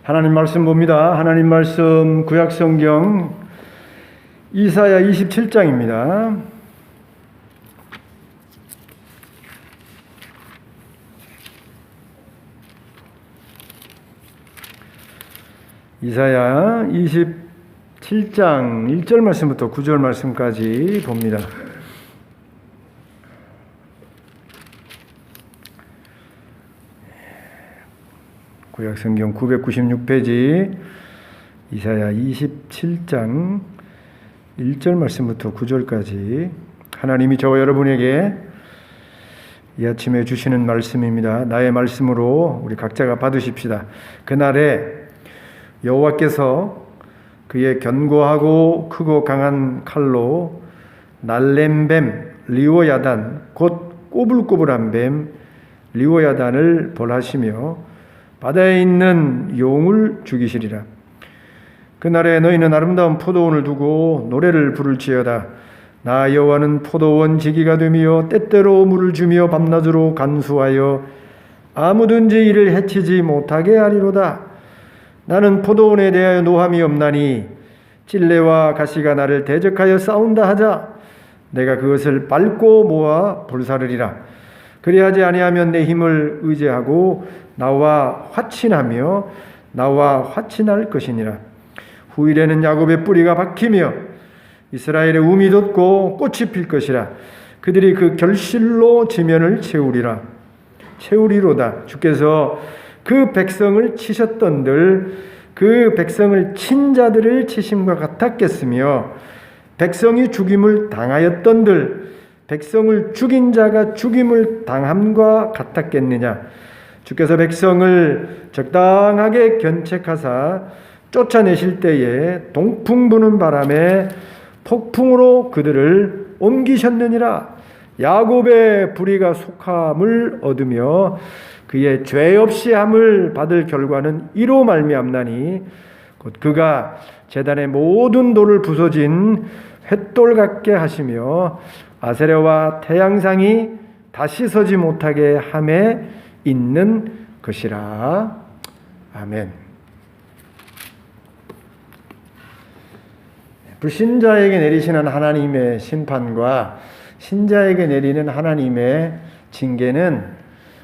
하나님 말씀 봅니다. 하나님 말씀 구약성경 이사야 27장입니다. 이사야 27장 1절 말씀부터 9절 말씀까지 봅니다. 구약성경 996페이지 이사야 27장 1절 말씀부터 9절까지 하나님이 저와 여러분에게 이 아침에 주시는 말씀입니다. 나의 말씀으로 우리 각자가 받으십시다. 그날에 여호와께서 그의 견고하고 크고 강한 칼로 날렘 뱀 리오야단 곧 꼬불꼬불한 뱀 리오야단을 벌하시며 바다에 있는 용을 죽이시리라. 그날에 너희는 아름다운 포도원을 두고 노래를 부를지어다. 나 여호와는 포도원 지기가 되며 때때로 물을 주며 밤낮으로 간수하여 아무든지 이를 해치지 못하게 하리로다. 나는 포도원에 대하여 노함이 없나니 찔레와 가시가 나를 대적하여 싸운다 하자. 내가 그것을 밟고 모아 불사르리라. 그리하지 아니하면 내 힘을 의지하고 나와 화친하며 나와 화친할 것이니라. 후일에는 야곱의 뿌리가 박히며 이스라엘의 움이 돋고 꽃이 필 것이라. 그들이 그 결실로 지면을 채우리로다. 주께서 그 백성을 치셨던들 그 백성을 친 자들을 치심과 같았겠으며 백성이 죽임을 당하였던들 백성을 죽인 자가 죽임을 당함과 같았겠느냐. 주께서 백성을 적당하게 견책하사 쫓아내실 때에 동풍 부는 바람에 폭풍으로 그들을 옮기셨느니라. 야곱의 불의가 속함을 얻으며 그의 죄 없이 함을 받을 결과는 이로 말미암나니 곧 그가 제단의 모든 돌을 부서진 횃돌 같게 하시며 아세라와 태양상이 다시 서지 못하게 함에 있는 것이라. 아멘. 불신자에게 내리시는 하나님의 심판과 신자에게 내리는 하나님의 징계는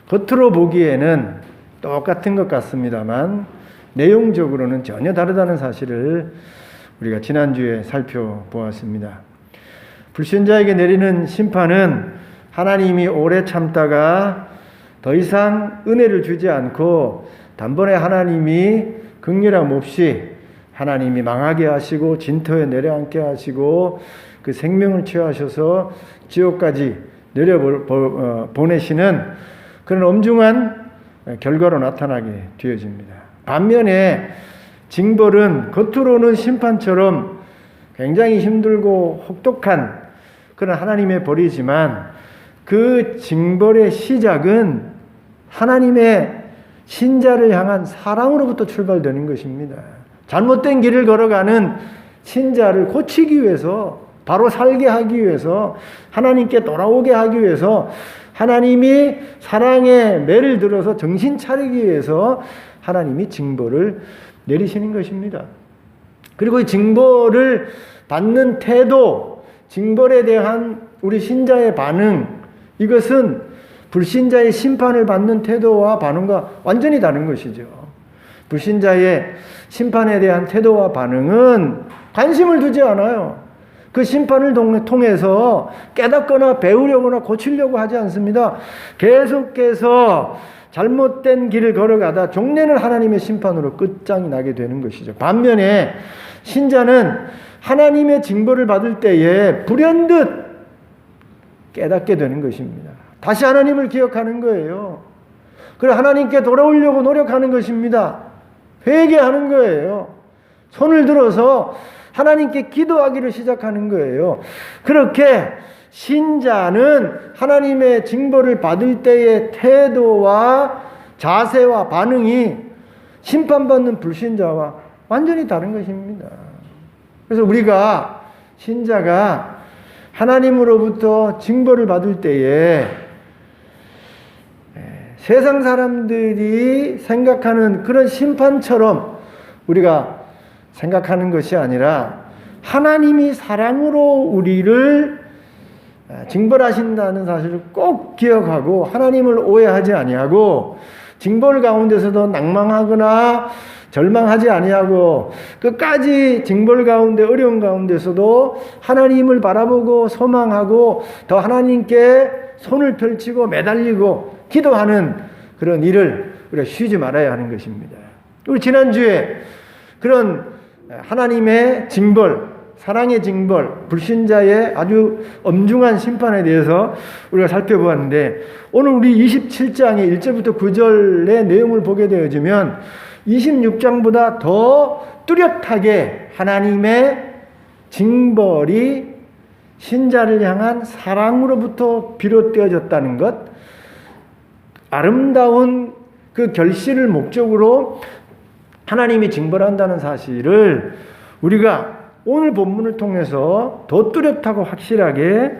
겉으로 보기에는 똑같은 것 같습니다만 내용적으로는 전혀 다르다는 사실을 우리가 지난주에 살펴보았습니다. 불신자에게 내리는 심판은 하나님이 오래 참다가 더 이상 은혜를 주지 않고 단번에 하나님이 긍휼함 없이 하나님이 망하게 하시고 진토에 내려앉게 하시고 그 생명을 취하셔서 지옥까지 보내시는 그런 엄중한 결과로 나타나게 되어집니다. 반면에 징벌은 겉으로는 심판처럼 굉장히 힘들고 혹독한 그런 하나님의 벌이지만 그 징벌의 시작은 하나님의 신자를 향한 사랑으로부터 출발되는 것입니다. 잘못된 길을 걸어가는 신자를 고치기 위해서, 바로 살게 하기 위해서, 하나님께 돌아오게 하기 위해서 하나님이 사랑의 매를 들어서 정신 차리기 위해서 하나님이 징벌을 내리시는 것입니다. 그리고 이 징벌을 받는 태도, 징벌에 대한 우리 신자의 반응, 이것은 불신자의 심판을 받는 태도와 반응과 완전히 다른 것이죠. 불신자의 심판에 대한 태도와 반응은 관심을 두지 않아요. 그 심판을 통해서 깨닫거나 배우려거나 고치려고 하지 않습니다. 계속해서 잘못된 길을 걸어가다 종래는 하나님의 심판으로 끝장이 나게 되는 것이죠. 반면에 신자는 하나님의 징벌을 받을 때에 불현듯 깨닫게 되는 것입니다. 다시 하나님을 기억하는 거예요. 그래 하나님께 돌아오려고 노력하는 것입니다. 회개하는 거예요. 손을 들어서 하나님께 기도하기를 시작하는 거예요. 그렇게 신자는 하나님의 징벌을 받을 때의 태도와 자세와 반응이 심판받는 불신자와 완전히 다른 것입니다. 그래서 우리가 신자가 하나님으로부터 징벌을 받을 때에 세상 사람들이 생각하는 그런 심판처럼 우리가 생각하는 것이 아니라 하나님이 사랑으로 우리를 징벌하신다는 사실을 꼭 기억하고 하나님을 오해하지 아니하고 징벌 가운데서도 낭망하거나 절망하지 아니하고 끝까지 징벌 가운데 어려운 가운데서도 하나님을 바라보고 소망하고 더 하나님께 손을 펼치고 매달리고 기도하는 그런 일을 우리가 쉬지 말아야 하는 것입니다. 우리 지난주에 그런 하나님의 징벌, 사랑의 징벌, 불신자의 아주 엄중한 심판에 대해서 우리가 살펴보았는데 오늘 우리 27장의 1절부터 9절의 내용을 보게 되어지면 26장보다 더 뚜렷하게 하나님의 징벌이 신자를 향한 사랑으로부터 비롯되어졌다는 것, 아름다운 그 결실을 목적으로 하나님이 징벌한다는 사실을 우리가 오늘 본문을 통해서 더 뚜렷하고 확실하게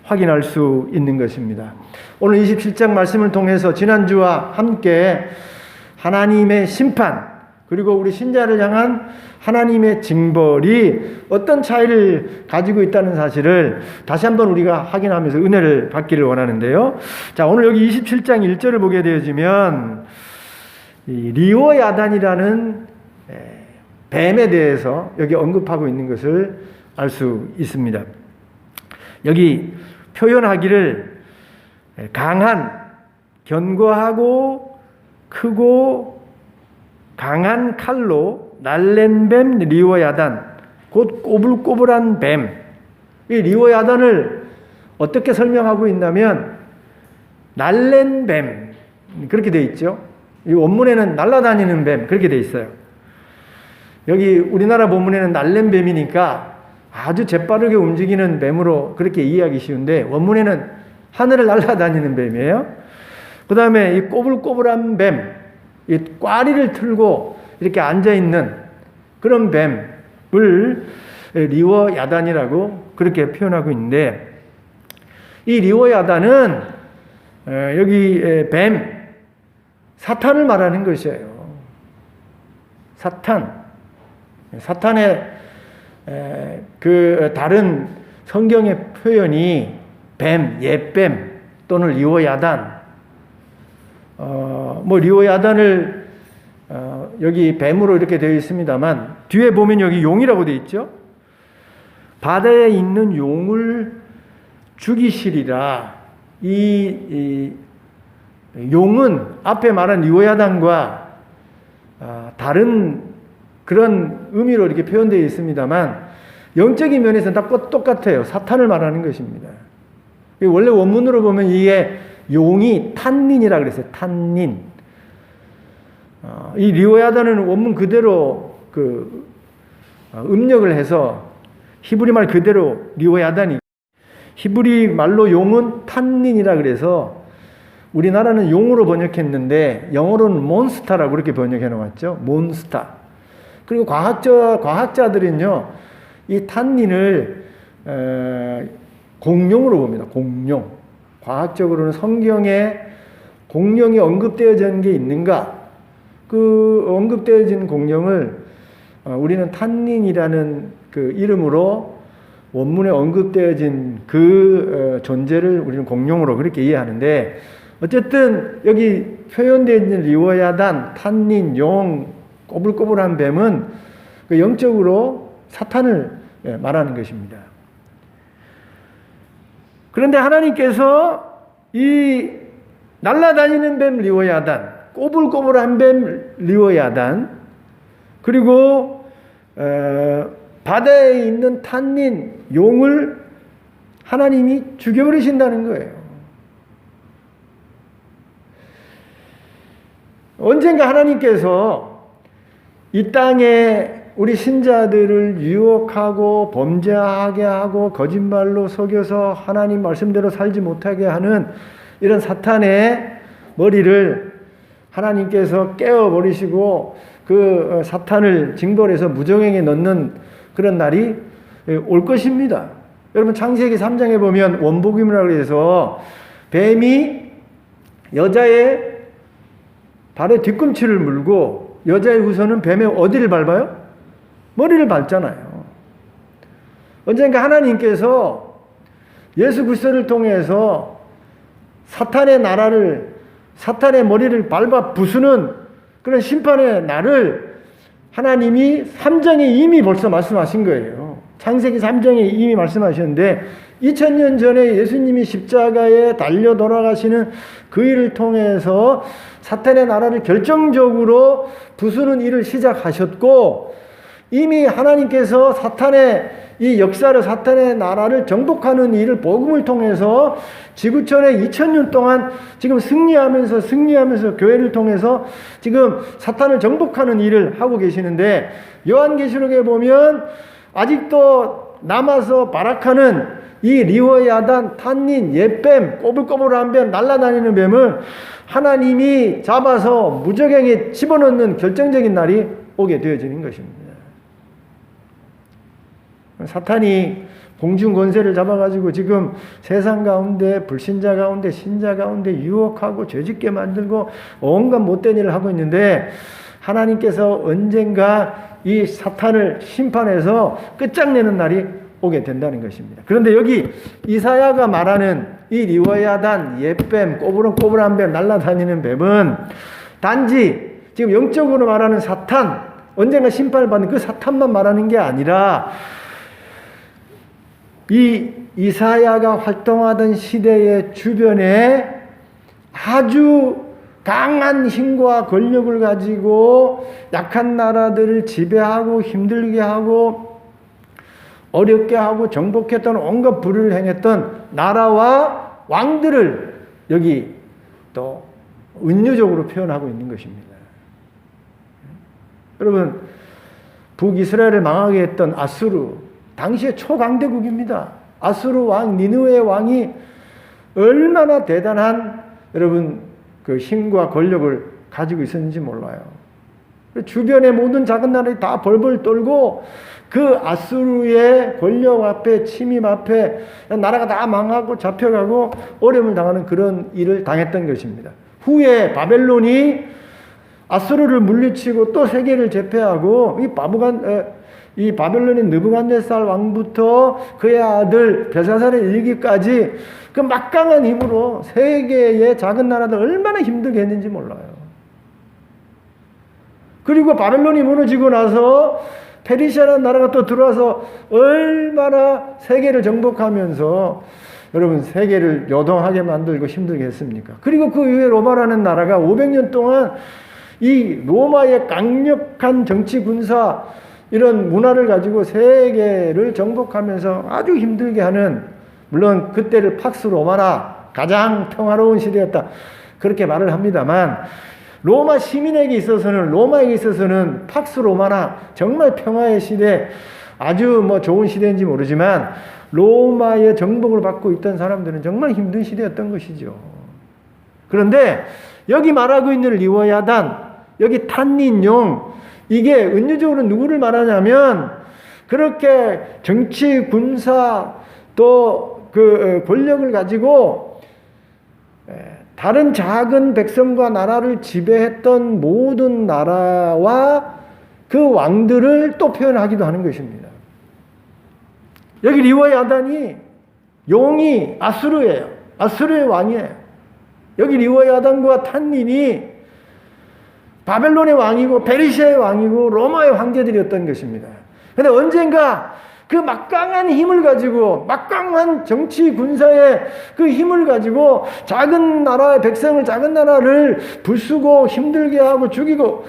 확인할 수 있는 것입니다. 오늘 27장 말씀을 통해서 지난주와 함께 하나님의 심판 그리고 우리 신자를 향한 하나님의 징벌이 어떤 차이를 가지고 있다는 사실을 다시 한번 우리가 확인하면서 은혜를 받기를 원하는데요. 자, 오늘 여기 27장 1절을 보게 되어지면 이 리오야단이라는 뱀에 대해서 여기 언급하고 있는 것을 알 수 있습니다. 여기 표현하기를 강한, 견고하고 크고 강한 칼로 날랜 뱀 리오야단, 곧 꼬불꼬불한 뱀. 이 리오야단을 어떻게 설명하고 있냐면 날랜 뱀, 그렇게 되어 있죠. 이 원문에는 날아다니는 뱀, 그렇게 되어 있어요. 여기 우리나라 본문에는 날랜 뱀이니까 아주 재빠르게 움직이는 뱀으로 그렇게 이해하기 쉬운데 원문에는 하늘을 날아다니는 뱀이에요. 그 다음에 이 꼬불꼬불한 뱀, 이 꽈리를 틀고 이렇게 앉아있는 그런 뱀을 리워야단이라고 그렇게 표현하고 있는데 이 리워야단은 여기 뱀, 사탄을 말하는 것이에요. 사탄의 그 다른 성경의 표현이 뱀, 옛뱀 또는 리오야단. 리오야단을 여기 뱀으로 이렇게 되어 있습니다만 뒤에 보면 여기 용이라고 되어 있죠. 바다에 있는 용을 죽이시리라. 이 용은 앞에 말한 리오야단과 다른 그런 의미로 이렇게 표현되어 있습니다만 영적인 면에서는 다 똑같아요. 사탄을 말하는 것입니다. 원래 원문으로 보면 이게 용이 탄닌이라 그랬어요. 탄닌. 이 리오야단은 원문 그대로 그 음력을 해서 히브리 말 그대로 리오야단이, 히브리 말로 용은 탄닌이라 그래서 우리나라는 용으로 번역했는데 영어로는 몬스타라고 그렇게 번역해 놓았죠. 몬스타. 그리고 과학자들은요, 이 탄닌을 공룡으로 봅니다. 공룡. 과학적으로는 성경에 공룡이 언급되어진 게 있는가? 그 언급되어진 공룡을 우리는 탄닌이라는 그 이름으로 원문에 언급되어진 그 존재를 우리는 공룡으로 그렇게 이해하는데 어쨌든 여기 표현되어 있는 리오야단, 탄닌, 용, 꼬불꼬불한 뱀은 그 영적으로 사탄을 말하는 것입니다. 그런데 하나님께서 이 날아다니는 뱀 리오야단, 꼬불꼬불한 뱀 리오야단, 그리고 바다에 있는 탄닌, 용을 하나님이 죽여버리신다는 거예요. 언젠가 하나님께서 이 땅에 우리 신자들을 유혹하고 범죄하게 하고 거짓말로 속여서 하나님 말씀대로 살지 못하게 하는 이런 사탄의 머리를 하나님께서 깨워버리시고 그 사탄을 징벌해서 무정행에 넣는 그런 날이 올 것입니다. 여러분 창세기 3장에 보면 원복임이라고 해서 뱀이 여자의 발에 뒤꿈치를 물고 여자의 후손은 뱀의 어디를 밟아요? 머리를 밟잖아요. 언젠가 하나님께서 예수 그리스도를 통해서 사탄의 나라를, 사탄의 머리를 밟아 부수는 그런 심판의 날을 하나님이 3장에 이미 벌써 말씀하신 거예요. 창세기 3장에 이미 말씀하셨는데 2000년 전에 예수님이 십자가에 달려 돌아가시는 그 일을 통해서 사탄의 나라를 결정적으로 부수는 일을 시작하셨고, 이미 하나님께서 사탄의 이 역사를, 사탄의 나라를 정복하는 일을 복음을 통해서 지구촌에 2000년 동안 지금 승리하면서 교회를 통해서 지금 사탄을 정복하는 일을 하고 계시는데, 요한계시록에 보면 아직도 남아서 발악하는 이 리워야단, 탄닌, 옛뱀, 꼬불꼬불한 뱀, 날아다니는 뱀을 하나님이 잡아서 무저갱에 집어넣는 결정적인 날이 오게 되어지는 것입니다. 사탄이 공중 권세를 잡아가지고 지금 세상 가운데, 불신자 가운데, 신자 가운데 유혹하고 죄짓게 만들고 온갖 못된 일을 하고 있는데, 하나님께서 언젠가 이 사탄을 심판해서 끝장내는 날이 오게 된다는 것입니다. 그런데 여기 이사야가 말하는 이 리워야단, 옛뱀, 꼬부랑꼬부랑 뱀, 날아다니는 뱀은 단지 지금 영적으로 말하는 사탄, 언젠가 심판을 받는 그 사탄만 말하는 게 아니라 이 이사야가 활동하던 시대의 주변에 아주 강한 힘과 권력을 가지고 약한 나라들을 지배하고 힘들게 하고 어렵게 하고 정복했던 온갖 불의를 행했던 나라와 왕들을 여기 또 은유적으로 표현하고 있는 것입니다. 여러분, 북이스라엘을 망하게 했던 아수르, 당시의 초강대국입니다. 아수르 왕, 니느웨 왕이 얼마나 대단한 여러분 그 힘과 권력을 가지고 있었는지 몰라요. 주변의 모든 작은 나라들이 다 벌벌 떨고 그 아수르의 권력 앞에, 침입 앞에 나라가 다 망하고 잡혀가고 어려움을 당하는 그런 일을 당했던 것입니다. 후에 바벨론이 아수르를 물리치고 또 세계를 제패하고 이 바벨론의 느부갓네살 왕부터 그의 아들 벨사살에 이르기까지 그 막강한 힘으로 세계의 작은 나라들 얼마나 힘들게 했는지 몰라요. 그리고 바벨론이 무너지고 나서 페르시아라는 나라가 또 들어와서 얼마나 세계를 정복하면서 여러분 세계를 요동하게 만들고 힘들게 했습니까? 그리고 그 이후에 로마라는 나라가 500년 동안 이 로마의 강력한 정치 군사 이런 문화를 가지고 세계를 정복하면서 아주 힘들게 하는, 물론 그때를 팍스 로마나 가장 평화로운 시대였다 그렇게 말을 합니다만, 로마 시민에게 있어서는, 로마에게 있어서는 팍스 로마나 정말 평화의 시대, 아주 뭐 좋은 시대인지 모르지만 로마의 정복을 받고 있던 사람들은 정말 힘든 시대였던 것이죠. 그런데 여기 말하고 있는 리워야단, 여기 탄닌용, 이게 은유적으로 누구를 말하냐면 그렇게 정치, 군사 또 그 권력을 가지고 다른 작은 백성과 나라를 지배했던 모든 나라와 그 왕들을 또 표현하기도 하는 것입니다. 여기 리워야단이 용이 아수르예요. 아수르의 왕이에요. 여기 리워야단과 탄닌이 바벨론의 왕이고 페르시아의 왕이고 로마의 황제들이었던 것입니다. 그런데 언젠가 그 막강한 힘을 가지고, 막강한 정치 군사의 그 힘을 가지고 작은 나라의 백성을, 작은 나라를 부수고 힘들게 하고 죽이고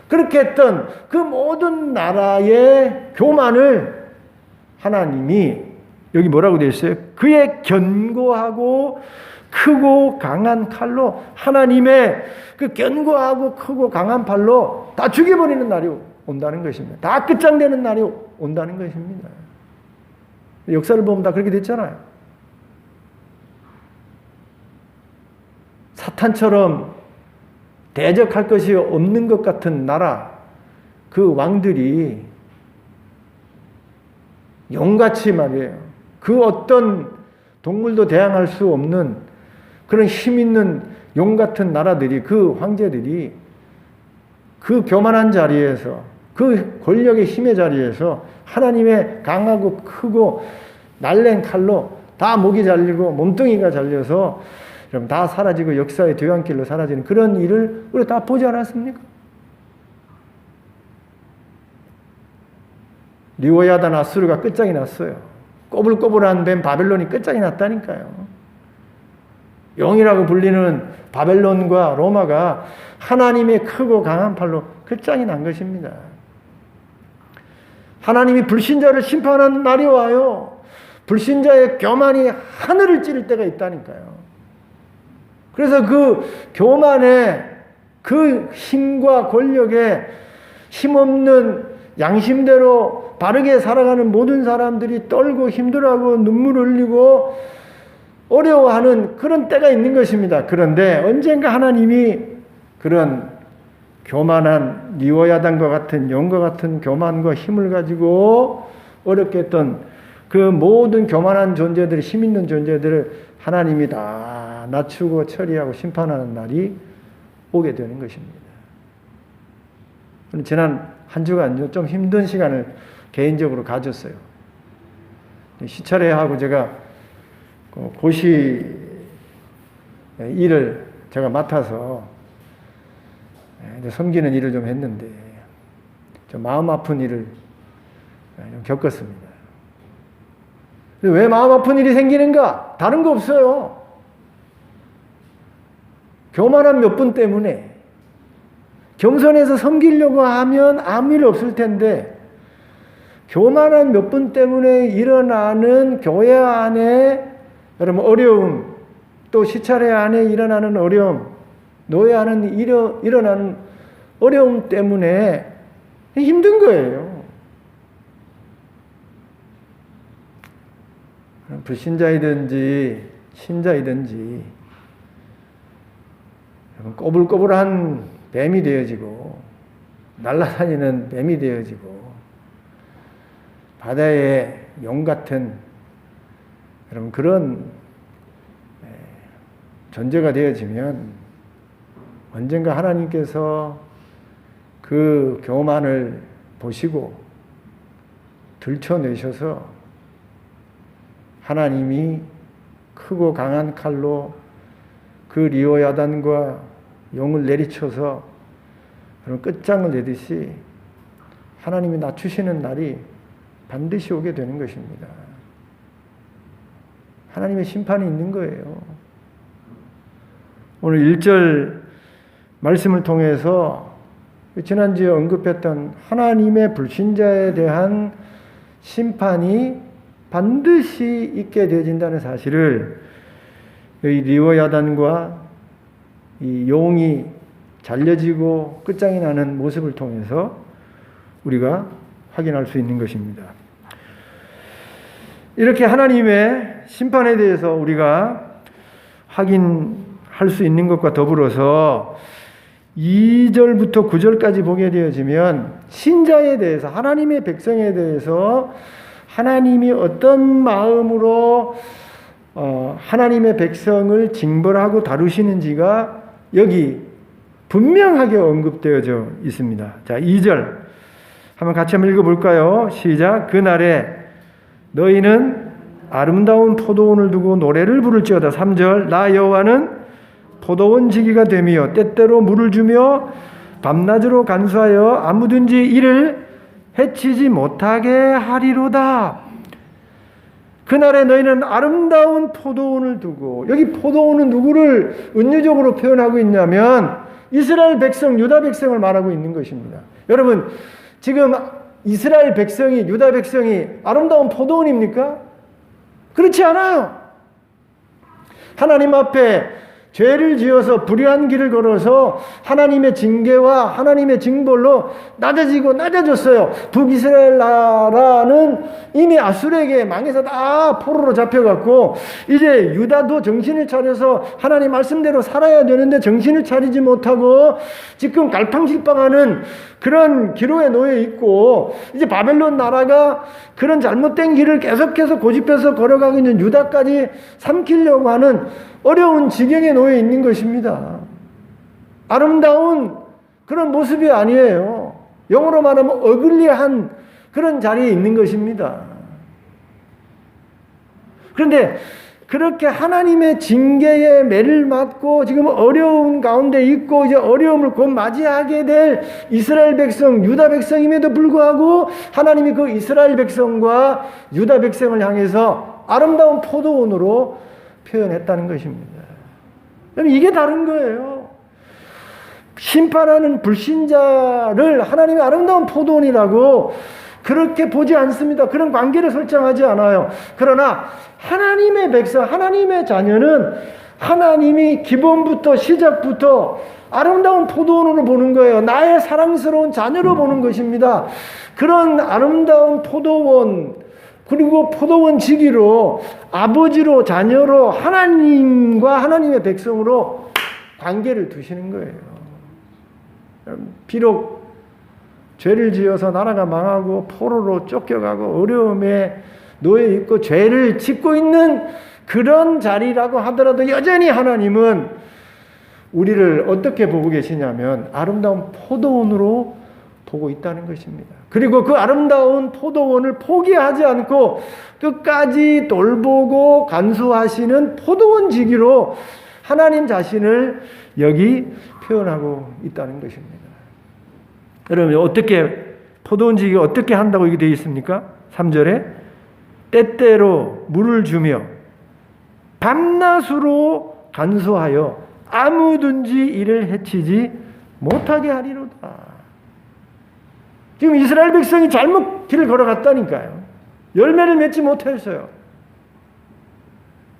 그렇게 했던 그 모든 나라의 교만을 하나님이 여기 뭐라고 되어 있어요? 그의 견고하고 크고 강한 칼로, 하나님의 그 견고하고 크고 강한 팔로 다 죽여버리는 날이 온다는 것입니다. 다 끝장되는 날이 온다는 것입니다. 역사를 보면 다 그렇게 됐잖아요. 사탄처럼 대적할 것이 없는 것 같은 나라, 그 왕들이 용같이 말이에요. 그 어떤 동물도 대항할 수 없는 그런 힘 있는 용 같은 나라들이, 그 황제들이 그 교만한 자리에서, 그 권력의 힘의 자리에서 하나님의 강하고 크고 날랜 칼로 다 목이 잘리고 몸뚱이가 잘려서 그럼 다 사라지고 역사의 뒤안길로 사라지는 그런 일을 우리가 다 보지 않았습니까? 리오야단 아수르가 끝장이 났어요. 꼬불꼬불한 뱀 바벨론이 끝장이 났다니까요. 용이라고 불리는 바벨론과 로마가 하나님의 크고 강한 팔로 끝장이 난 것입니다. 하나님이 불신자를 심판하는 날이 와요. 불신자의 교만이 하늘을 찌를 때가 있다니까요. 그래서 그 교만의 그 힘과 권력에 힘없는 양심대로 바르게 살아가는 모든 사람들이 떨고 힘들어하고 눈물 흘리고 어려워하는 그런 때가 있는 것입니다. 그런데 언젠가 하나님이 그런 교만한 리오야단과 같은 용과 같은 교만과 힘을 가지고 어렵게 했던 그 모든 교만한 존재들, 힘 있는 존재들을 하나님이 다 낮추고 처리하고 심판하는 날이 오게 되는 것입니다. 지난 한 주간요, 좀 힘든 시간을 개인적으로 가졌어요. 시찰회하고 제가 고시 일을 제가 맡아서 섬기는 일을 좀 했는데 좀 마음 아픈 일을 좀 겪었습니다. 왜 마음 아픈 일이 생기는가? 다른 거 없어요. 교만한 몇 분 때문에 겸손해서 섬기려고 하면 아무 일 없을 텐데 교만한 몇 분 때문에 일어나는 교회 안에 여러분 어려움, 또 시찰회 안에 일어나는 어려움, 노예 안에 일어나는 어려움 때문에 힘든 거예요. 불신자이든지 신자이든지 꼬불꼬불한 뱀이 되어지고 날아다니는 뱀이 되어지고 바다의 용 같은 여러분 그런 존재가 되어지면 언젠가 하나님께서 그 교만을 보시고 들춰내셔서 하나님이 크고 강한 칼로 그 리오야단과 용을 내리쳐서 끝장을 내듯이 하나님이 낮추시는 날이 반드시 오게 되는 것입니다. 하나님의 심판이 있는 거예요. 오늘 1절 말씀을 통해서 지난주에 언급했던 하나님의 불신자에 대한 심판이 반드시 있게 되어진다는 사실을 이 리오야단과 이 용이 잘려지고 끝장이 나는 모습을 통해서 우리가 확인할 수 있는 것입니다. 이렇게 하나님의 심판에 대해서 우리가 확인할 수 있는 것과 더불어서 2절부터 9절까지 보게 되어지면 신자에 대해서 하나님의 백성에 대해서 하나님이 어떤 마음으로 하나님의 백성을 징벌하고 다루시는지가 여기 분명하게 언급되어져 있습니다. 자, 2절 한번 같이 한번 읽어볼까요? 시작. 그날에 너희는 아름다운 포도원을 두고 노래를 부를지어다. 3절 나 여호와는 포도원 지기가 되며 때때로 물을 주며 밤낮으로 간수하여 아무든지 이를 해치지 못하게 하리로다. 그날에 너희는 아름다운 포도원을 두고, 여기 포도원은 누구를 은유적으로 표현하고 있냐면 이스라엘 백성, 유다 백성을 말하고 있는 것입니다. 여러분, 지금 이스라엘 백성이, 유다 백성이 아름다운 포도원입니까? 그렇지 않아요. 하나님 앞에 죄를 지어서 불의한 길을 걸어서 하나님의 징계와 하나님의 징벌로 낮아졌어요. 북이스라엘 나라는 이미 아수르에게 망해서 다 포로로 잡혀갔고 이제 유다도 정신을 차려서 하나님 말씀대로 살아야 되는데 정신을 차리지 못하고 지금 갈팡질팡하는 그런 기로에 놓여 있고 이제 바벨론 나라가 그런 잘못된 길을 계속해서 고집해서 걸어가고 있는 유다까지 삼키려고 하는 어려운 지경에 놓여 있는 것입니다. 아름다운 그런 모습이 아니에요. 영어로 말하면 어글리한 그런 자리에 있는 것입니다. 그런데 그렇게 하나님의 징계에 매를 맞고 지금 어려운 가운데 있고 이제 어려움을 곧 맞이하게 될 이스라엘 백성, 유다 백성임에도 불구하고 하나님이 그 이스라엘 백성과 유다 백성을 향해서 아름다운 포도원으로 표현했다는 것입니다. 이게 다른 거예요. 심판하는 불신자를 하나님의 아름다운 포도원이라고 그렇게 보지 않습니다. 그런 관계를 설정하지 않아요. 그러나 하나님의 백성, 하나님의 자녀는 하나님이 기본부터 시작부터 아름다운 포도원으로 보는 거예요. 나의 사랑스러운 자녀로 보는 것입니다. 그런 아름다운 포도원, 그리고 포도원 지기로 아버지로 자녀로 하나님과 하나님의 백성으로 관계를 두시는 거예요. 비록 죄를 지어서 나라가 망하고 포로로 쫓겨가고 어려움에 놓여 있고 죄를 짓고 있는 그런 자리라고 하더라도 여전히 하나님은 우리를 어떻게 보고 계시냐면 아름다운 포도원으로 보고 있다는 것입니다. 그리고 그 아름다운 포도원을 포기하지 않고 끝까지 돌보고 간수하시는 포도원지기로 하나님 자신을 여기 표현하고 있다는 것입니다. 여러분 어떻게 포도원지기가 어떻게 한다고 이게 되어 있습니까? 3절에 때때로 물을 주며 밤낮으로 간수하여 아무든지 이를 해치지 못하게 하리로다. 지금 이스라엘 백성이 잘못 길을 걸어갔다니까요. 열매를 맺지 못했어요.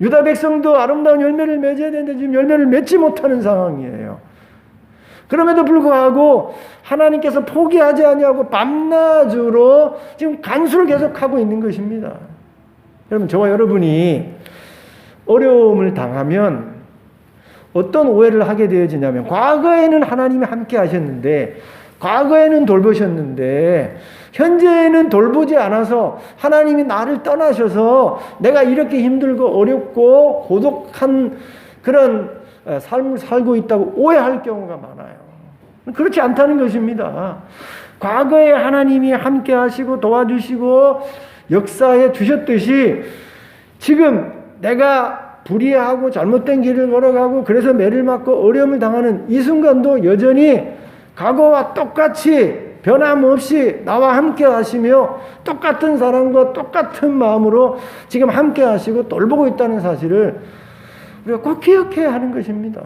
유다 백성도 아름다운 열매를 맺어야 되는데 지금 열매를 맺지 못하는 상황이에요. 그럼에도 불구하고 하나님께서 포기하지 아니하고 밤낮으로 지금 간수를 계속하고 있는 것입니다. 여러분, 저와 여러분이 어려움을 당하면 어떤 오해를 하게 되어지냐면 과거에는 하나님이 함께 하셨는데 과거에는 돌보셨는데 현재는 돌보지 않아서 하나님이 나를 떠나셔서 내가 이렇게 힘들고 어렵고 고독한 그런 삶을 살고 있다고 오해할 경우가 많아요. 그렇지 않다는 것입니다. 과거에 하나님이 함께 하시고 도와주시고 역사에 주셨듯이 지금 내가 불의하고 잘못된 길을 걸어가고 그래서 매를 맞고 어려움을 당하는 이 순간도 여전히 과거와 똑같이 변함없이 나와 함께 하시며 똑같은 사랑과 똑같은 마음으로 지금 함께 하시고 돌보고 있다는 사실을 우리가 꼭 기억해야 하는 것입니다.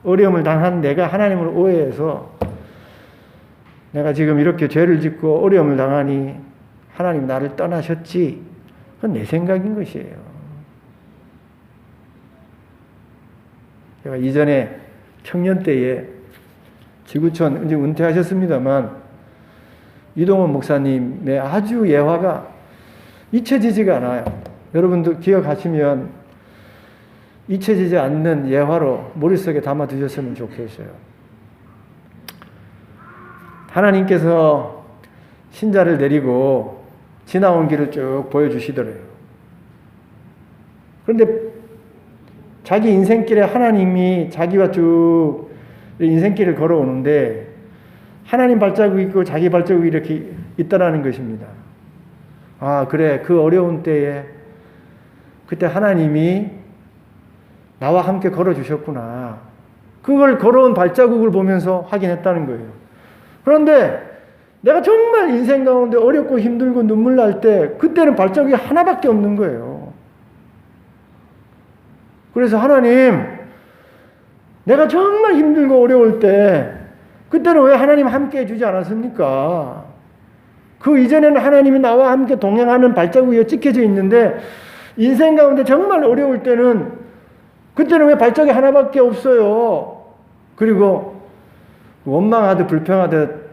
어려움을 당한 내가 하나님을 오해해서 내가 지금 이렇게 죄를 짓고 어려움을 당하니 하나님 나를 떠나셨지. 그건 내 생각인 것이에요. 제가 이전에 청년 때에 지구촌 이제 은퇴하셨습니다만 이동원 목사님의 아주 예화가 잊혀지지가 않아요. 여러분도 기억하시면 잊혀지지 않는 예화로 머릿속에 담아 두셨으면 좋겠어요. 하나님께서 신자를 데리고 지나온 길을 쭉 보여주시더래요. 그런데 자기 인생길에 하나님이 자기와 쭉 인생길을 걸어오는데 하나님 발자국이 있고 자기 발자국이 이렇게 있다라는 것입니다. 아, 그래. 그 어려운 때에 그때 하나님이 나와 함께 걸어주셨구나. 그걸 걸어온 발자국을 보면서 확인했다는 거예요. 그런데 내가 정말 인생 가운데 어렵고 힘들고 눈물 날 때 그때는 발자국이 하나밖에 없는 거예요. 그래서 하나님, 내가 정말 힘들고 어려울 때 그때는 왜 하나님 함께 해주지 않았습니까? 그 이전에는 하나님이 나와 함께 동행하는 발자국이 찍혀져 있는데 인생 가운데 정말 어려울 때는 그때는 왜 발자국이 하나밖에 없어요? 그리고 원망하듯 불평하듯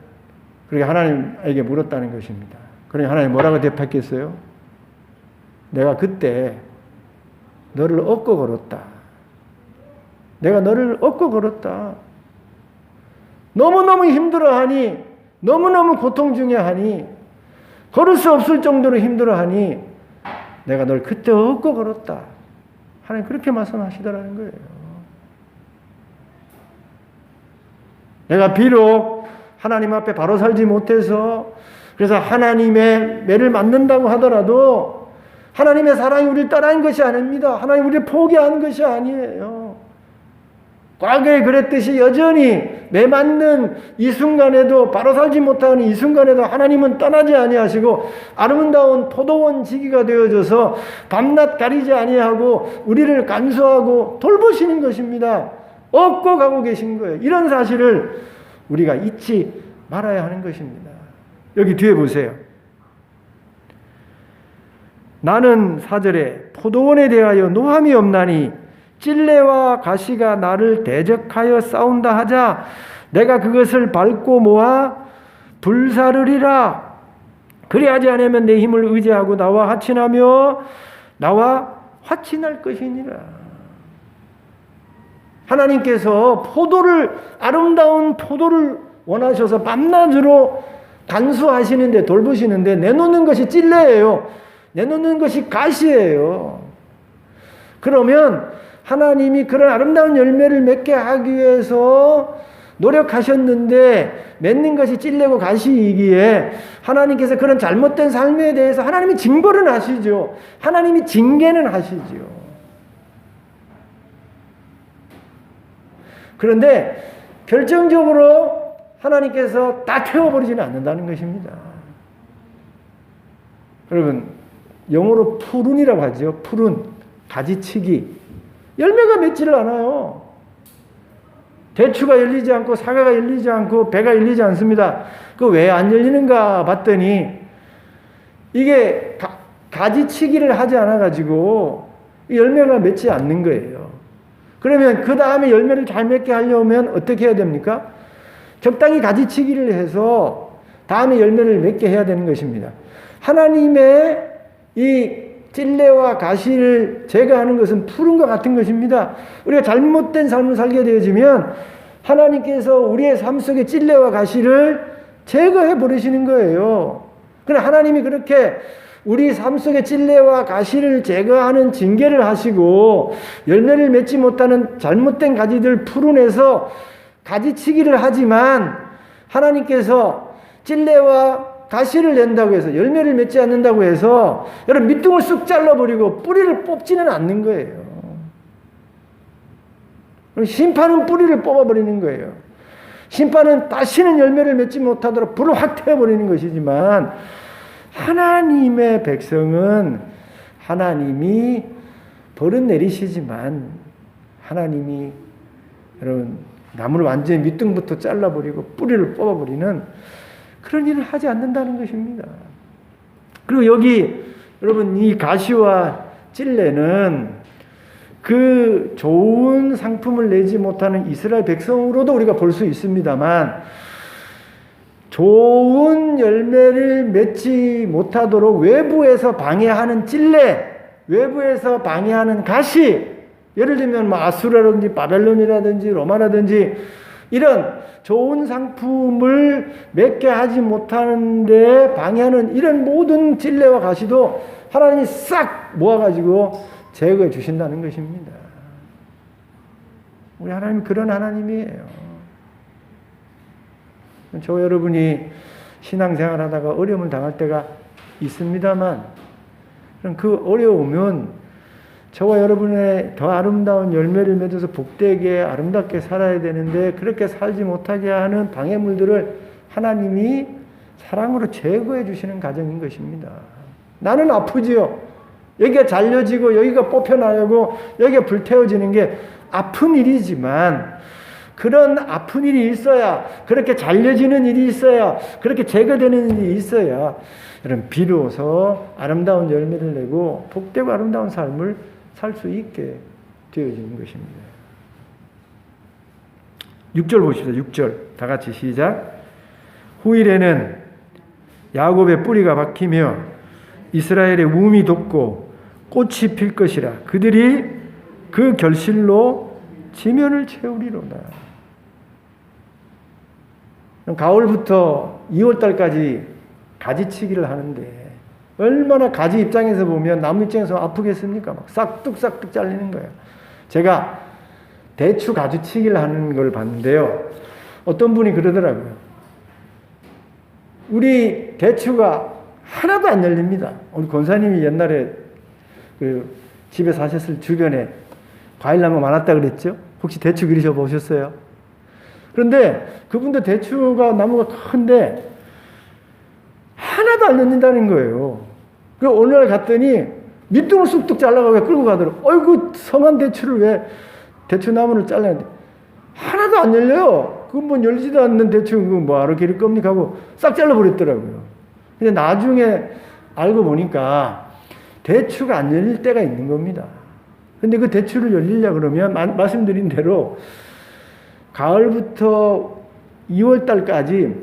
그렇게 하나님에게 물었다는 것입니다. 그러니 하나님 뭐라고 대답했겠어요? 내가 그때 너를 업고 걸었다. 내가 너를 업고 걸었다. 너무너무 힘들어하니, 너무너무 고통 중에 하니, 걸을 수 없을 정도로 힘들어하니 내가 널 그때 업고 걸었다. 하나님 그렇게 말씀하시더라는 거예요. 내가 비록 하나님 앞에 바로 살지 못해서 그래서 하나님의 매를 맞는다고 하더라도 하나님의 사랑이 우리를 떠난 것이 아닙니다. 하나님 우리를 포기한 것이 아니에요. 과거에 그랬듯이 여전히 매 맞는 이 순간에도 바로 살지 못하는 이 순간에도 하나님은 떠나지 아니하시고 아름다운 포도원 지기가 되어져서 밤낮 가리지 아니하고 우리를 간수하고 돌보시는 것입니다. 업고 가고 계신 거예요. 이런 사실을 우리가 잊지 말아야 하는 것입니다. 여기 뒤에 보세요. 나는 4절에 포도원에 대하여 노함이 없나니 찔레와 가시가 나를 대적하여 싸운다 하자 내가 그것을 밟고 모아 불사르리라. 그리하지 않으면 내 힘을 의지하고 나와 화친하며 나와 화친할 것이니라. 하나님께서 아름다운 포도를 원하셔서 밤낮으로 간수하시는데 돌보시는데 내놓는 것이 찔레예요. 내놓는 것이 가시예요. 그러면 하나님이 그런 아름다운 열매를 맺게 하기 위해서 노력하셨는데 맺는 것이 찔레고 가시이기에 하나님께서 그런 잘못된 삶에 대해서 하나님이 징벌은 하시죠. 하나님이 징계는 하시죠. 그런데 결정적으로 하나님께서 다 태워버리지는 않는다는 것입니다. 여러분, 영어로 푸른이라고 하죠. 푸른, 가지치기. 열매가 맺지를 않아요. 대추가 열리지 않고 사과가 열리지 않고 배가 열리지 않습니다. 그 왜 안 열리는가 봤더니 이게 가지치기를 하지 않아가지고 열매가 맺지 않는 거예요. 그러면 그 다음에 열매를 잘 맺게 하려면 어떻게 해야 됩니까? 적당히 가지치기를 해서 다음에 열매를 맺게 해야 되는 것입니다. 하나님의 이 찔레와 가시를 제거하는 것은 푸른과 같은 것입니다. 우리가 잘못된 삶을 살게 되어지면 하나님께서 우리의 삶 속에 찔레와 가시를 제거해 버리시는 거예요. 그러나 하나님이 그렇게 우리 삶 속에 찔레와 가시를 제거하는 징계를 하시고 열매를 맺지 못하는 잘못된 가지들 풀어내서 가지치기를 하지만 하나님께서 찔레와 가시를 낸다고 해서 열매를 맺지 않는다고 해서 여러분 밑둥을 쑥 잘라버리고 뿌리를 뽑지는 않는 거예요. 심판은 뿌리를 뽑아버리는 거예요. 심판은 다시는 열매를 맺지 못하도록 불을 확 태워버리는 것이지만 하나님의 백성은 하나님이 벌은 내리시지만 하나님이 여러분 나무를 완전히 밑둥부터 잘라버리고 뿌리를 뽑아버리는 그런 일을 하지 않는다는 것입니다. 그리고 여기 여러분 이 가시와 찔레는 그 좋은 상품을 내지 못하는 이스라엘 백성으로도 우리가 볼 수 있습니다만 좋은 열매를 맺지 못하도록 외부에서 방해하는 찔레, 외부에서 방해하는 가시, 예를 들면 뭐 아수라든지 바벨론이라든지 로마라든지 이런 좋은 상품을 맺게 하지 못하는데 방해하는 이런 모든 찔레와 가시도 하나님이 싹 모아가지고 제거해 주신다는 것입니다. 우리 하나님 그런 하나님이에요. 저 여러분이 신앙생활 하다가 어려움을 당할 때가 있습니다만 그 어려움은 저와 여러분의 더 아름다운 열매를 맺어서 복되게 아름답게 살아야 되는데 그렇게 살지 못하게 하는 방해물들을 하나님이 사랑으로 제거해 주시는 과정인 것입니다. 나는 아프지요. 여기가 잘려지고 여기가 뽑혀나가고 여기가 불태워지는 게 아픈 일이지만 그런 아픈 일이 있어야 그렇게 잘려지는 일이 있어야 그렇게 제거되는 일이 있어야 여러분 비로소 아름다운 열매를 내고 복되고 아름다운 삶을 살 수 있게 되어지는 것입니다. 6절 보십시오. 6절 다 같이 시작. 후일에는 야곱의 뿌리가 박히며 이스라엘의 우음이 돋고 꽃이 필 것이라. 그들이 그 결실로 지면을 채우리로다. 가을부터 2월달까지 가지치기를 하는데 얼마나 가지 입장에서 보면 나무 입장에서 아프겠습니까? 막 싹둑싹둑 잘리는 거예요. 제가 대추 가지치기를 하는 걸 봤는데요. 어떤 분이 그러더라고요. 우리 대추가 하나도 안 열립니다. 우리 권사님이 옛날에 그 집에 사셨을 주변에 과일나무가 많았다 그랬죠? 혹시 대추 기르셔 보셨어요? 그런데 그분도 대추가 나무가 큰데 하나도 안 열린다는 거예요. 그 어느 날 갔더니 밑둥을 쑥뚝 잘라가고 끌고 가더라고요. 어이구, 성한 대추를 왜 대추나무를 잘라는데 하나도 안 열려요. 그건 뭐 열지도 않는 대추 뭐하러 기를 겁니까 하고 싹 잘라버렸더라고요. 근데 나중에 알고 보니까 대추가 안 열릴 때가 있는 겁니다. 근데 그 대추를 열리려 그러면 말씀드린 대로 가을부터 2월 달까지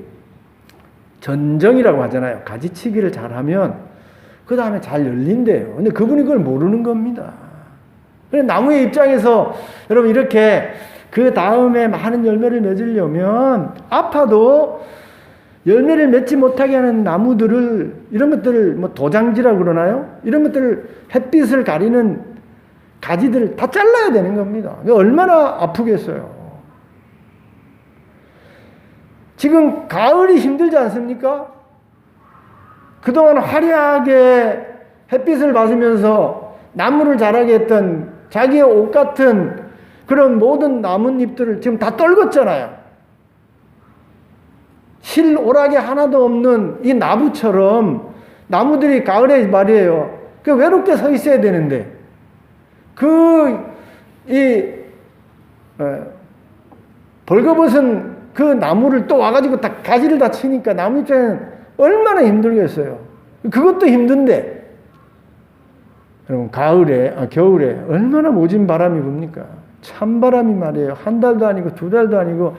전정이라고 하잖아요. 가지치기를 잘하면 그 다음에 잘 열린대요. 근데 그분이 그걸 모르는 겁니다. 그래서 나무의 입장에서 여러분 이렇게 그 다음에 많은 열매를 맺으려면 아파도 열매를 맺지 못하게 하는 나무들을, 이런 것들을 뭐 도장지라고 그러나요? 이런 것들을 햇빛을 가리는 가지들을 다 잘라야 되는 겁니다. 얼마나 아프겠어요. 지금 가을이 힘들지 않습니까? 그동안 화려하게 햇빛을 받으면서 나무를 자라게 했던 자기의 옷 같은 그런 모든 나뭇잎들을 지금 다 떨궜잖아요. 실오락이 하나도 없는 이 나무처럼 나무들이 가을에 말이에요. 그 외롭게 서 있어야 되는데 벌거벗은 그 나무를 또 와가지고 다 가지를 다 치니까 나무 입장에는 얼마나 힘들겠어요. 그것도 힘든데 여러분 겨울에 얼마나 모진 바람이 붑니까? 찬바람이 말이에요. 한 달도 아니고 두 달도 아니고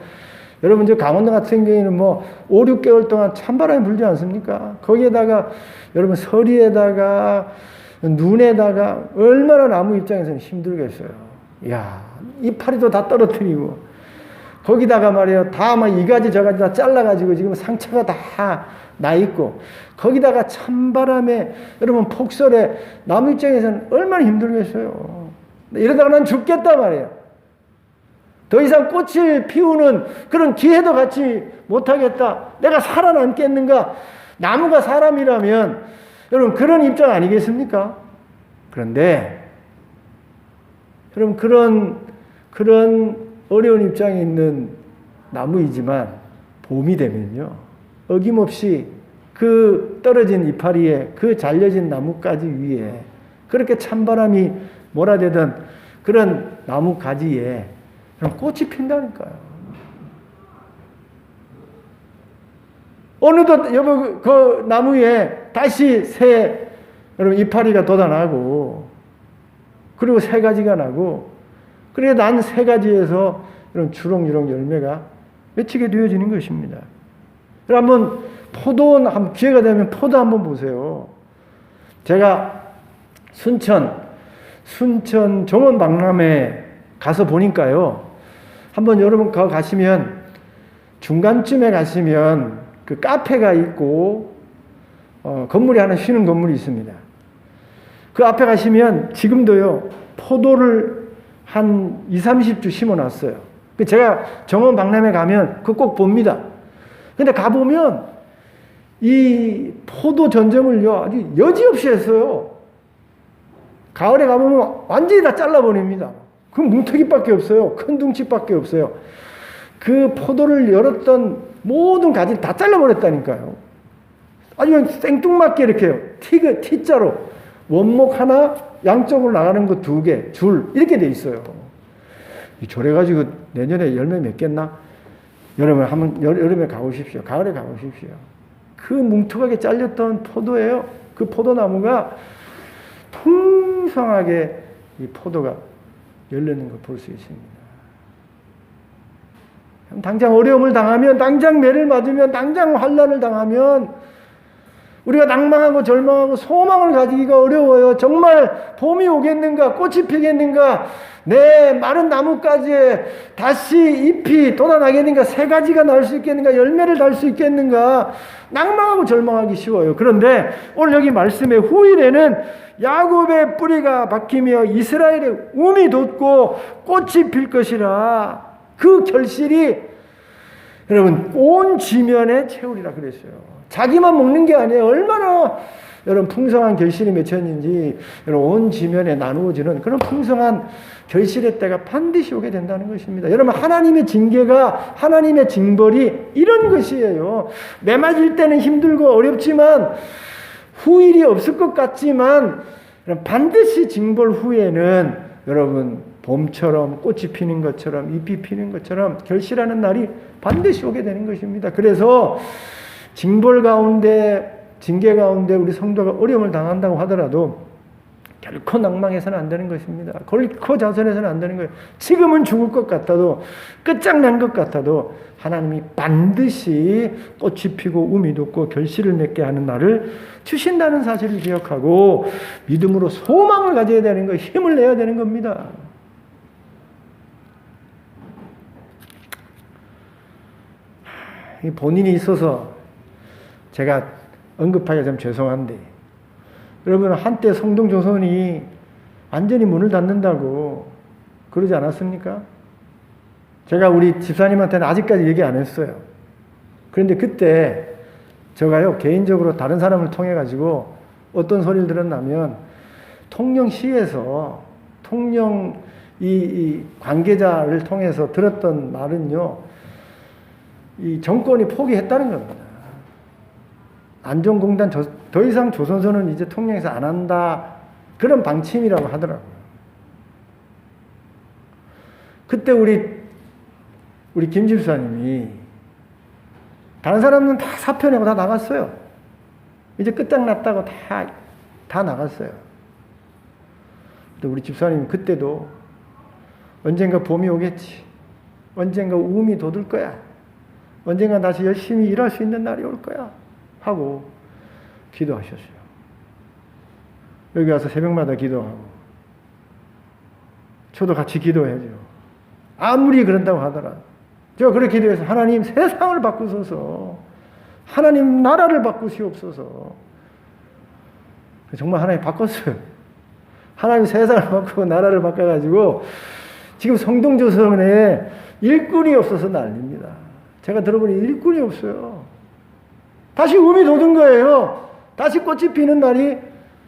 여러분 저 강원도 같은 경우에는 뭐 5, 6개월 동안 찬바람이 불지 않습니까? 거기에다가 여러분 서리에다가 눈에다가 얼마나 나무 입장에서는 힘들겠어요. 이야, 이파리도 다 떨어뜨리고 거기다가 말이에요. 다 막 이 가지 저 가지 다 잘라가지고 지금 상처가 다 나 있고 거기다가 찬바람에 여러분 폭설에 나무 입장에서는 얼마나 힘들겠어요. 이러다가 난 죽겠단 말이에요. 더 이상 꽃을 피우는 그런 기회도 갖지 못하겠다. 내가 살아남겠는가? 나무가 사람이라면 여러분 그런 입장 아니겠습니까? 그런데 여러분 그런 어려운 입장에 있는 나무이지만 봄이 되면요. 어김없이 그 떨어진 이파리에 그 잘려진 나뭇가지 위에 그렇게 찬바람이 몰아대던 그런 나무 가지에 꽃이 핀다니까요. 어느덧 여보 그 나무에 다시 새 여러분 이파리가 돋아나고 그리고 새 가지가 나고 그래 난 새 가지에서 이런 주렁주렁 열매가 맺히게 되어지는 것입니다. 한번 포도 기회가 되면 포도 한번 보세요. 제가 순천 정원 박람회 가서 보니까요. 한번 여러분 거기 가시면 중간쯤에 가시면 그 카페가 있고 건물이 하나 쉬는 건물이 있습니다. 그 앞에 가시면 지금도요. 포도를 한 20-30주 심어놨어요. 제가 정원 박람회 가면 그거 꼭 봅니다. 근데 가보면 이 포도 전점을요. 아주 여지없이 했어요. 가을에 가보면 완전히 다 잘라버립니다. 그 뭉태기밖에 없어요. 큰 둥치밖에 없어요. 그 포도를 열었던 모든 가지를 다 잘라버렸다니까요. 아주 생뚱맞게 이렇게요. T자로 원목 하나 양쪽으로 나가는 거 2개 줄 이렇게 돼 있어요. 저래가지고 내년에 열매 맺겠나? 여러분 한번 여름에 가보십시오. 가을에 가보십시오. 그 뭉툭하게 잘렸던 포도예요. 그 포도나무가 풍성하게 이 포도가 열리는 걸 볼 수 있습니다. 당장 어려움을 당하면, 당장 매를 맞으면, 당장 환난을 당하면 우리가 낭망하고 절망하고 소망을 가지기가 어려워요. 정말 봄이 오겠는가? 꽃이 피겠는가? 내 마른 나뭇가지에 다시 잎이 돋아나겠는가? 새 가지가 날 수 있겠는가? 열매를 달 수 있겠는가? 낭망하고 절망하기 쉬워요. 그런데 오늘 여기 말씀의 후일에는 야곱의 뿌리가 박히며 이스라엘의 움이 돋고 꽃이 필 것이라, 그 결실이 여러분 온 지면에 채우리라 그랬어요. 자기만 먹는 게 아니에요. 얼마나 여러분 풍성한 결실이 맺혔는지 여러분 온 지면에 나누어지는 그런 풍성한 결실의 때가 반드시 오게 된다는 것입니다. 여러분 하나님의 징계가 하나님의 징벌이 이런 것이에요. 매 맞을 때는 힘들고 어렵지만 후일이 없을 것 같지만 반드시 징벌 후에는 여러분 봄처럼 꽃이 피는 것처럼 잎이 피는 것처럼 결실하는 날이 반드시 오게 되는 것입니다. 그래서 징벌 가운데 징계 가운데 우리 성도가 어려움을 당한다고 하더라도 결코 낭망해서는 안 되는 것입니다. 결코 자선해서는 안 되는 거예요. 지금은 죽을 것 같아도 끝장난 것 같아도 하나님이 반드시 꽃이 피고 움이 돋고 결실을 맺게 하는 날을 주신다는 사실을 기억하고 믿음으로 소망을 가져야 되는 거예요. 힘을 내야 되는 겁니다. 본인이 있어서 제가 언급하기가 좀 죄송한데 여러분 한때 성동조선이 완전히 문을 닫는다고 그러지 않았습니까? 제가 우리 집사님한테는 아직까지 얘기 안 했어요. 그런데 그때 제가요 개인적으로 다른 사람을 통해 가지고 어떤 소리를 들었냐면 통영시에서 통영 이 관계자를 통해서 들었던 말은요, 이 정권이 포기했다는 겁니다. 안전공단 더 이상 조선소는 이제 통영에서 안 한다, 그런 방침이라고 하더라고요. 그때 우리 김 집사님이 다른 사람은 다 사표내고 다 나갔어요. 이제 끝장났다고 다 나갔어요. 근데 우리 집사님 그때도 언젠가 봄이 오겠지, 언젠가 우음이 돋을 거야, 언젠가 다시 열심히 일할 수 있는 날이 올 거야 하고 기도하셨어요. 여기 와서 새벽마다 기도하고 저도 같이 기도해야죠. 아무리 그런다고 하더라도 제가 그렇게 기도해서 하나님 세상을 바꾸소서, 하나님 나라를 바꾸시옵소서. 정말 하나님 바꿨어요. 하나님 세상을 바꾸고 나라를 바꿔가지고 지금 성동조선에 일꾼이 없어서 난립니다. 제가 들어보니 일꾼이 없어요. 다시 음이 돋은 거예요. 다시 꽃이 피는 날이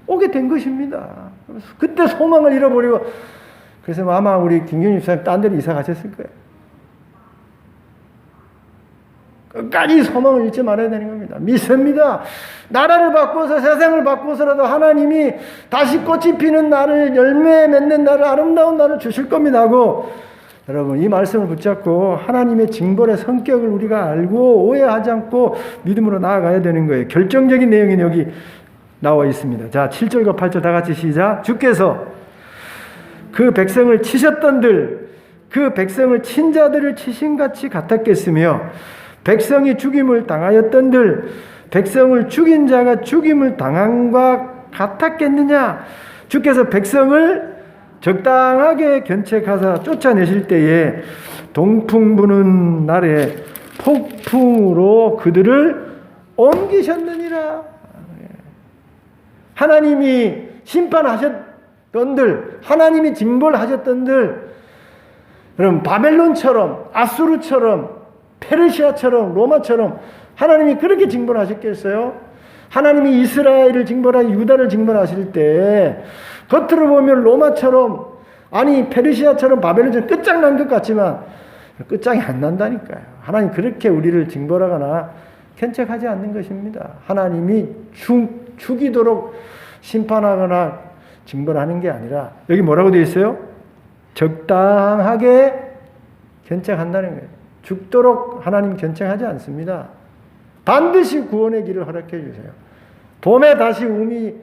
오게 된 것입니다. 그때 소망을 잃어버리고, 그래서 아마 우리 김경림 집사님 딴 데로 이사 가셨을 거예요. 끝까지 소망을 잃지 말아야 되는 겁니다. 믿습니다. 나라를 바꿔서 세상을 바꿔서라도 하나님이 다시 꽃이 피는 날을, 열매 맺는 날을, 아름다운 날을 주실 겁니다 하고, 여러분 이 말씀을 붙잡고 하나님의 징벌의 성격을 우리가 알고 오해하지 않고 믿음으로 나아가야 되는 거예요. 결정적인 내용이 여기 나와 있습니다. 자, 7절과 8절 다 같이 시작. 주께서 그 백성을 치셨던들 그 백성을 친 자들을 치신같이 같았겠으며, 백성이 죽임을 당하였던들 백성을 죽인 자가 죽임을 당함과 같았겠느냐. 주께서 백성을 적당하게 견책하사 쫓아내실 때에 동풍 부는 날에 폭풍으로 그들을 옮기셨느니라. 하나님이 심판하셨던들, 하나님이 징벌하셨던들, 여러분 바벨론처럼, 아수르처럼, 페르시아처럼, 로마처럼 하나님이 그렇게 징벌하셨겠어요? 하나님이 이스라엘을 징벌하고 유다를 징벌하실 때 겉으로 보면 로마처럼, 아니 페르시아처럼, 바벨론처럼 끝장난 것 같지만 끝장이 안 난다니까요. 하나님 그렇게 우리를 징벌하거나 견책하지 않는 것입니다. 하나님이 죽이도록 심판하거나 징벌하는 게 아니라 여기 뭐라고 되어 있어요? 적당하게 견책한다는 거예요. 죽도록 하나님 견책하지 않습니다. 반드시 구원의 길을 허락해 주세요. 봄에 다시 um이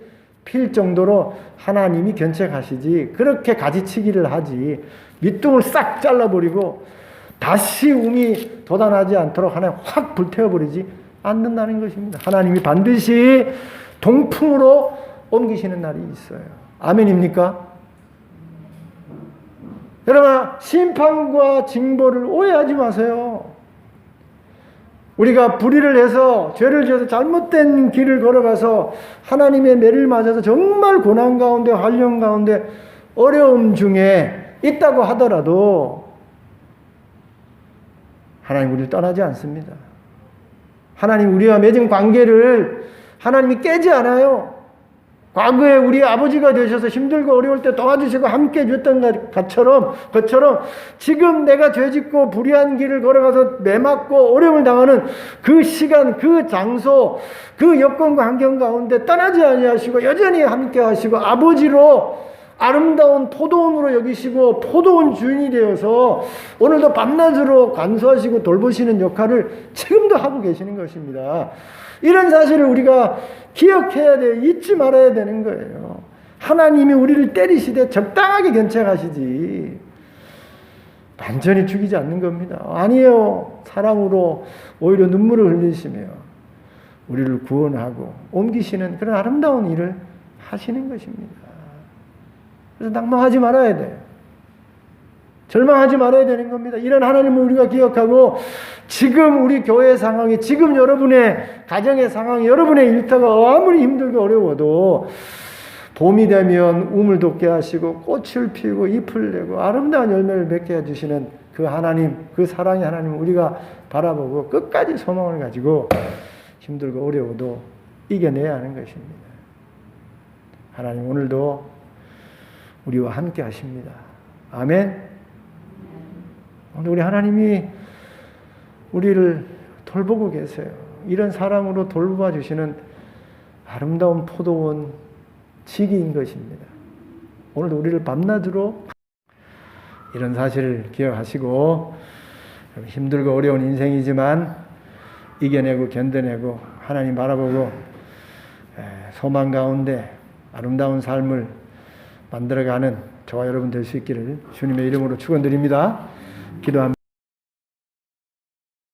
필 정도로 하나님이 견책하시지, 그렇게 가지치기를 하지 밑둥을 싹 잘라버리고 다시 um이 돋아나지 않도록 하나님 확 불태워버리지 않는다는 것입니다. 하나님이 반드시 동풍으로 옮기시는 날이 있어요. 아멘입니까? 여러분, 심판과 징벌을 오해하지 마세요. 우리가 불의를 해서, 죄를 지어서 잘못된 길을 걸어가서 하나님의 매를 맞아서 정말 고난 가운데, 환령 가운데, 어려움 중에 있다고 하더라도 하나님 우리를 떠나지 않습니다. 하나님 우리와 맺은 관계를 하나님이 깨지 않아요. 과거에 우리 아버지가 되셔서 힘들고 어려울 때 도와주시고 함께 해줬던 것처럼 지금 내가 죄짓고 불의한 길을 걸어가서 매맞고 어려움을 당하는 그 시간, 그 장소, 그 여건과 환경 가운데 떠나지 아니하시고 여전히 함께 하시고 아버지로 아름다운 포도원으로 여기시고 포도원 주인이 되어서 오늘도 밤낮으로 관수하시고 돌보시는 역할을 지금도 하고 계시는 것입니다. 이런 사실을 우리가 기억해야 돼요. 잊지 말아야 되는 거예요. 하나님이 우리를 때리시되 적당하게 견책하시지 완전히 죽이지 않는 겁니다. 아니에요. 사랑으로 오히려 눈물을 흘리시며 우리를 구원하고 옮기시는 그런 아름다운 일을 하시는 것입니다. 그래서 낭망하지 말아야 돼요. 절망하지 말아야 되는 겁니다. 이런 하나님을 우리가 기억하고 지금 우리 교회 상황이 지금 여러분의 가정의 상황이 여러분의 일터가 아무리 힘들고 어려워도 봄이 되면 우물 돋게 하시고 꽃을 피우고 잎을 내고 아름다운 열매를 맺게 해주시는 그 하나님, 그 사랑의 하나님을 우리가 바라보고 끝까지 소망을 가지고 힘들고 어려워도 이겨내야 하는 것입니다. 하나님 오늘도 우리와 함께 하십니다. 아멘. 오늘 우리 하나님이 우리를 돌보고 계세요. 이런 사랑으로 돌봐 주시는 아름다운 포도원 지기인 것입니다. 오늘도 우리를 밤낮으로 이런 사실을 기억하시고 힘들고 어려운 인생이지만 이겨내고 견뎌내고 하나님 바라보고 소망 가운데 아름다운 삶을 만들어가는 저와 여러분 될 수 있기를 주님의 이름으로 축원드립니다. 기도합니다.